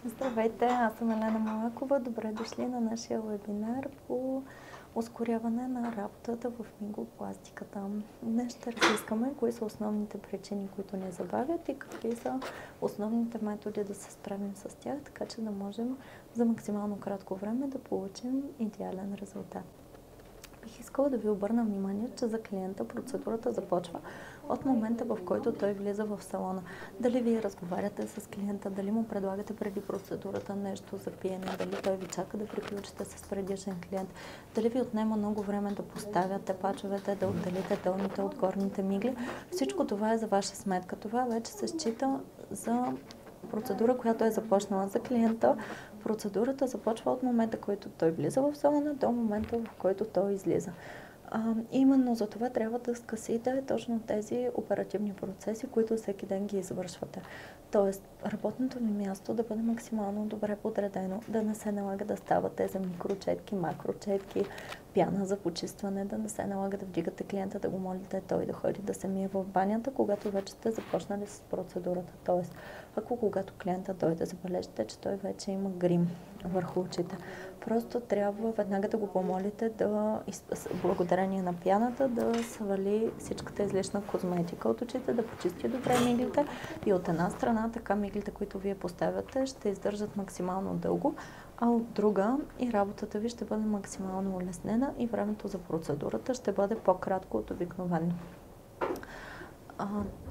Здравейте, аз съм Елена Малакова. Добре дошли на нашия вебинар по ускоряване на работата в миглопластиката. Днес ще разискаме кои са основните причини, които ни забавят и какви са основните методи да се справим с тях, така че да можем за максимално кратко време да получим идеален резултат. Бих искала да ви обърна внимание, че за клиента процедурата започва от момента, в който той влиза в салона. Дали вие разговаряте с клиента, дали му предлагате преди процедурата нещо за пиене, дали той ви чака да приключите с предишен клиент, дали ви отнема много време да поставяте пачовете, да отделите долните от горните мигли. Всичко това е за ваша сметка. Това вече се счита за процедура, която е започнала за клиента. Процедурата започва от момента, който той влиза в салона, до момента, в който той излиза. Именно за това трябва да скъсите точно тези оперативни процеси, които всеки ден ги извършвате. Тоест, работното ви място да бъде максимално добре подредено, да не се налага да ставате за микрочетки, макрочетки, пяна за почистване, да не се налага да вдигате клиента, да го молите той да ходи да се мие в банята, когато вече сте започнали с процедурата. Тоест, ако когато клиента дойде, забележите, че той вече има грим върху очите, просто трябва веднага да го помолите да, благодарение на пяната, да свали всичката излишна козметика от очите, да почисти добре миглите и от една страна така миглите, които вие поставяте, ще издържат максимално дълго, а от друга и работата ви ще бъде максимално улеснена и времето за процедурата ще бъде по-кратко от обикновено.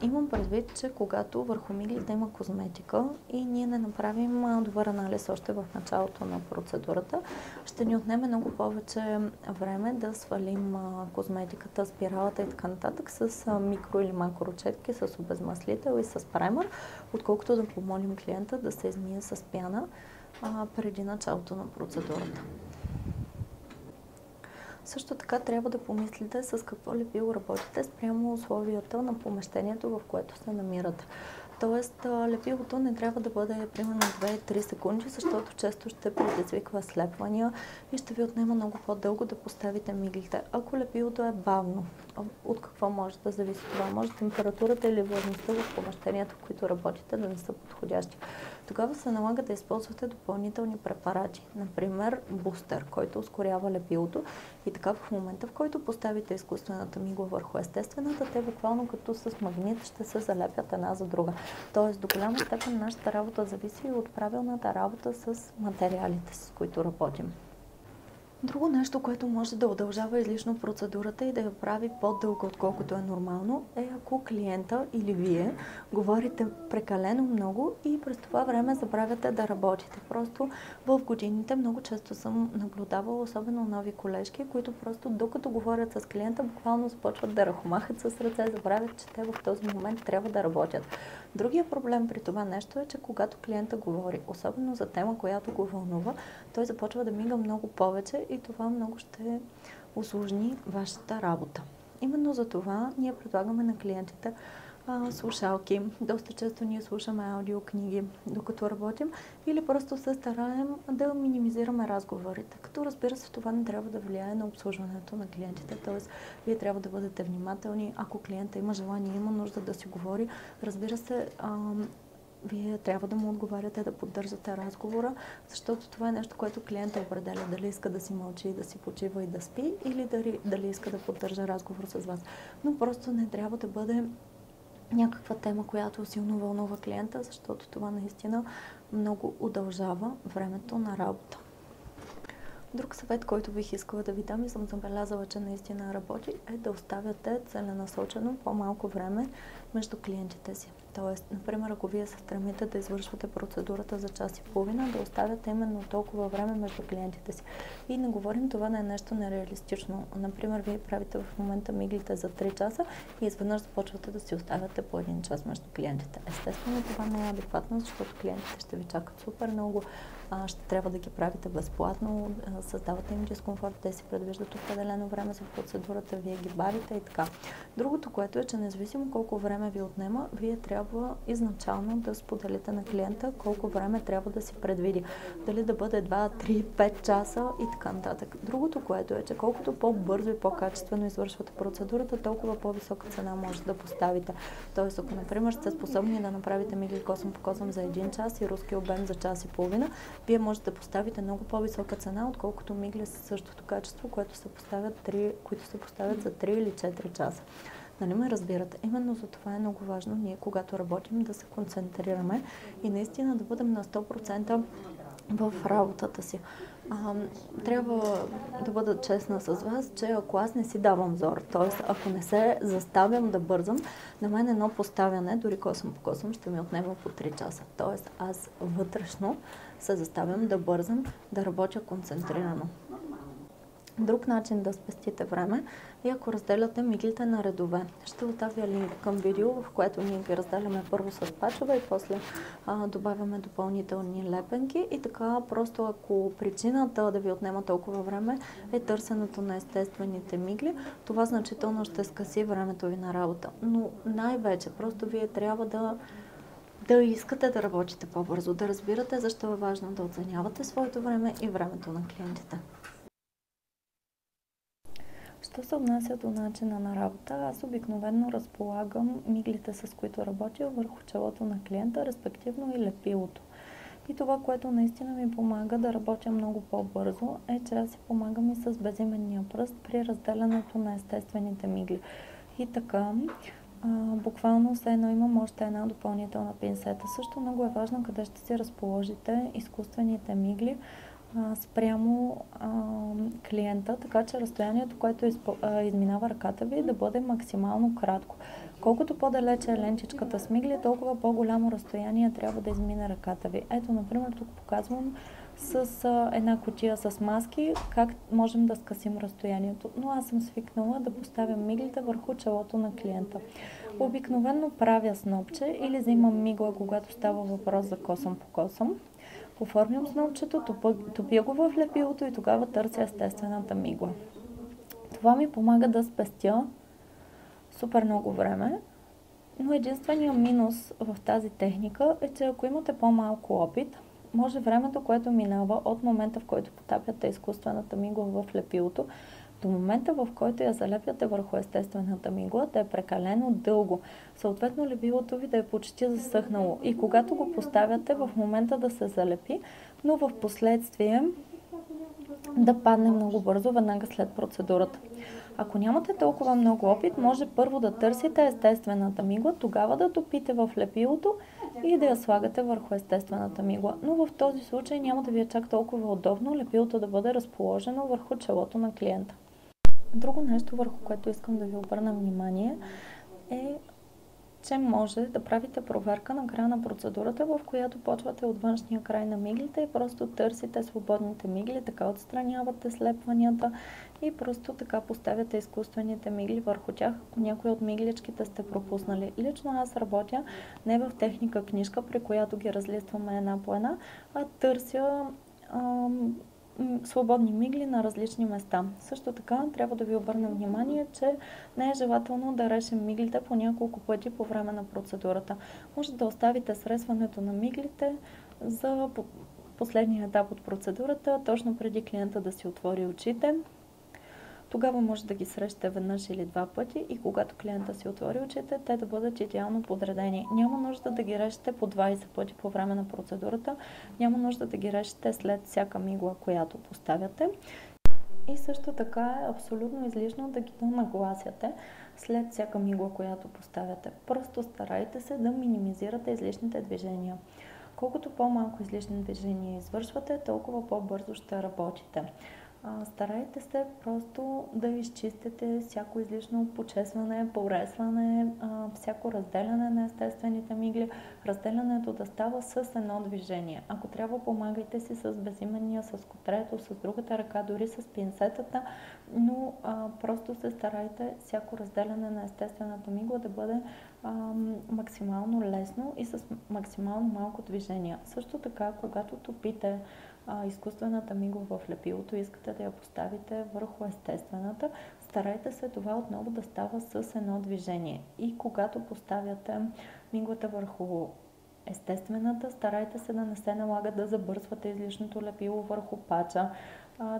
Имам предвид, че когато върху миглите има козметика и ние не направим добър анализ още в началото на процедурата, ще ни отнеме много повече време да свалим козметиката, спиралата и така нататък с микро или макрочетки, с обезмаслител и с праймер, отколкото да помолим клиента да се измие с пяна преди началото на процедурата. Също така трябва да помислите с какво лепило работите спрямо условията на помещението, в което се намирате. Тоест, лепилото не трябва да бъде примерно 2-3 секунди, защото често ще предизвиква слепвания и ще ви отнема много по-дълго да поставите миглите. Ако лепилото е бавно, от какво може да зависи това? Може температурата или влажността в помещението, в които работите, да не са подходящи. Тогава се налага да използвате допълнителни препарати, например бустер, който ускорява лепилото и така в момента, в който поставите изкуствената мигла върху естествената, те буквално като с магнит ще се залепят една за друга. Тоест до голяма степен нашата работа зависи от правилната работа с материалите, с които работим. Друго нещо, което може да удължава излишно процедурата и да я прави по-дълго, отколкото е нормално, е ако клиента или вие говорите прекалено много и през това време забравяте да работите. Просто в годините много често съм наблюдавала, особено нови колежки, които просто докато говорят с клиента, буквално започват да ръкомахат с ръце, забравят, че те в този момент трябва да работят. Другия проблем при това нещо е, че когато клиента говори, особено за тема, която го вълнува, той започва да мига много повече и това много ще усложни вашата работа. Именно за това ние предлагаме на клиентите слушалки. Доста често ние слушаме аудиокниги, докато работим, или просто се стараем да минимизираме разговорите. Като разбира се, това не трябва да влияе на обслужването на клиентите. Т.е. вие трябва да бъдете внимателни. Ако клиента има желание, има нужда да си говори, разбира се, вие трябва да му отговаряте, да поддържате разговора, защото това е нещо, което клиента определя дали иска да си мълчи, да си почива и да спи, или дали иска да поддържа разговор с вас. Но просто не трябва да бъде някаква тема, която силно вълнува клиента, защото това наистина много удължава времето на работа. Друг съвет, който бих искала да ви дам и съм забелязала, че наистина работи, е да оставяте целенасочено по-малко време между клиентите си. Тоест, например, ако вие се стремите да извършвате процедурата за час и половина, да оставяте именно толкова време между клиентите си. И не говорим това да е нещо нереалистично. Например, вие правите в момента миглите за 3 часа и изведнъж започвате да си оставяте по 1 час между клиентите. Естествено, това не е адекватно, защото клиентите ще ви чакат супер много, ще трябва да ги правите безплатно, създавате им дискомфорт, те си предвиждат определено време за процедурата, вие ги бавите и така. Другото, което е, че независимо колко време време ви отнема, вие трябва изначално да споделите на клиента колко време трябва да си предвиди. Дали да бъде 2, 3, 5 часа и така нататък. Другото, което е, че колкото по-бързо и по-качествено извършвате процедурата, толкова по-висока цена може да поставите. Тоест, ако, например, сте способни да направите мигли косъм по косъм за 1 час и руски обем за час и половина, вие можете да поставите много по-висока цена, отколкото мигли с същото качество, които се поставят за 3 или 4 часа. Нали ме разбирате? Именно за това е много важно ние, когато работим, да се концентрираме и наистина да бъдем на 100% в работата си. Трябва да бъда честна с вас, че ако аз не си давам зор, т.е. ако не се заставям да бързам, на мен едно поставяне, дори косъм по косъм, ще ми отнема по 3 часа. Т.е. аз вътрешно се заставям да бързам, да работя концентрирано. Друг начин да спестите време е ако разделяте миглите на редове. Ще оставя линк към видео, в което ние ги разделяме първо с пачове и после добавяме допълнителни лепенки. И така, просто ако причината да ви отнема толкова време е търсенето на естествените мигли, това значително ще скъси времето ви на работа. Но най-вече, просто вие трябва да искате да работите по-бързо, да разбирате защо е важно да оценявате своето време и времето на клиентите. Що се отнася до начина на работа, аз обикновено разполагам миглите, с които работя, върху челото на клиента, респективно и лепилото. И това, което наистина ми помага да работя много по-бързо, е, че аз си помагам и с безименния пръст при разделянето на естествените мигли. И така, буквално все едно имам още една допълнителна пинцета. Също много е важно къде ще си разположите изкуствените мигли спрямо клиента, така че разстоянието, което изминава ръката ви, да бъде максимално кратко. Колкото по-далече е лентичката с мигли, толкова по-голямо разстояние трябва да измине ръката ви. Ето, например, тук показвам с една кутия с маски как можем да скъсим разстоянието. Но аз съм свикнала да поставям миглите върху челото на клиента. Обикновено правя снопче или взимам мигла, когато става въпрос за косъм по косъм. Оформям снопчето, топя го в лепилото и тогава търся естествената мигла. Това ми помага да спестя супер много време, но единственият минус в тази техника е, че ако имате по-малко опит, може времето, което минава от момента, в който потапяте изкуствената мигла в лепилото, до момента, в който я залепяте върху естествената мигла, да е прекалено дълго. Съответно, лепилото ви да е почти засъхнало. И когато го поставяте, в момента да се залепи, но в последствие да падне много бързо, веднага след процедурата. Ако нямате толкова много опит, може първо да търсите естествената мигла, тогава да топите в лепилото и да я слагате върху естествената мигла. Но в този случай няма да ви е чак толкова удобно лепилото да бъде разположено върху челото на клиента. Друго нещо, върху което искам да ви обърна внимание, е, че може да правите проверка на края на процедурата, в която почвате от външния край на миглите и просто търсите свободните мигли, така отстранявате слепванията и просто така поставяте изкуствените мигли върху тях, ако някои от мигличките сте пропуснали. Лично аз работя не в техника книжка, при която ги разлистваме една по една, а търся свободни мигли на различни места. Също така трябва да ви обърна внимание, че не е желателно да решим миглите по няколко пъти по време на процедурата. Може да оставите сресването на миглите за последния етап от процедурата, точно преди клиента да си отвори очите. Тогава може да ги срещате веднъж или 2 пъти и когато клиента си отвори очите, те да бъдат идеално подредени. Няма нужда да ги решите по 20 пъти по време на процедурата, няма нужда да ги решите след всяка мигла, която поставяте. И също така е абсолютно излишно да ги нагласяте след всяка мигла, която поставяте. Просто старайте се да минимизирате излишните движения. Колкото по-малко излишни движения извършвате, толкова по-бързо ще работите. Старайте се просто да изчистите всяко излишно почесване, поресване, всяко разделяне на естествените мигли. Разделянето да става с едно движение. Ако трябва, помагайте си с безименния, с котрето, с другата ръка, дори с пинцетата, но просто се старайте всяко разделяне на естествената мигла да бъде максимално лесно и с максимално малко движение. Също така, когато топите изкуствената мигла в лепилото, искате да я поставите върху естествената, старайте се това отново да става с едно движение. И когато поставяте миглата върху естествената, старайте се да не се налага да забърсвате излишното лепило върху пача,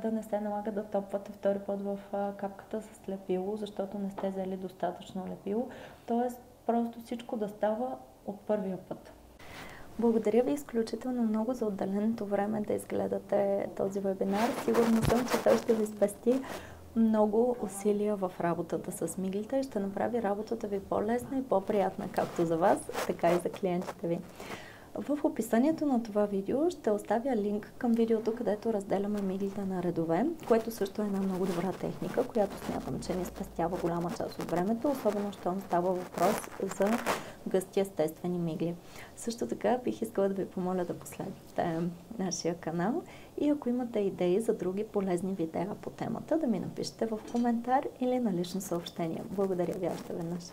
да не се налага да топвате втори път в капката с лепило, защото не сте взели достатъчно лепило. Тоест, просто всичко да става от първия път. Благодаря ви изключително много за отделеното време да изгледате този вебинар. Сигурна съм, че той ще ви спести много усилия в работата с миглите и ще направи работата ви по-лесна и по-приятна, както за вас, така и за клиентите ви. В описанието на това видео ще оставя линк към видеото, където разделяме миглите на редове, което също е една много добра техника, която смятам, че ни спестява голяма част от времето, особено щом става въпрос за гъсти естествени мигли. Също така бих искала да ви помоля да последвате нашия канал и ако имате идеи за други полезни видеа по темата, да ми напишете в коментар или на лично съобщение. Благодаря ви още веднъж.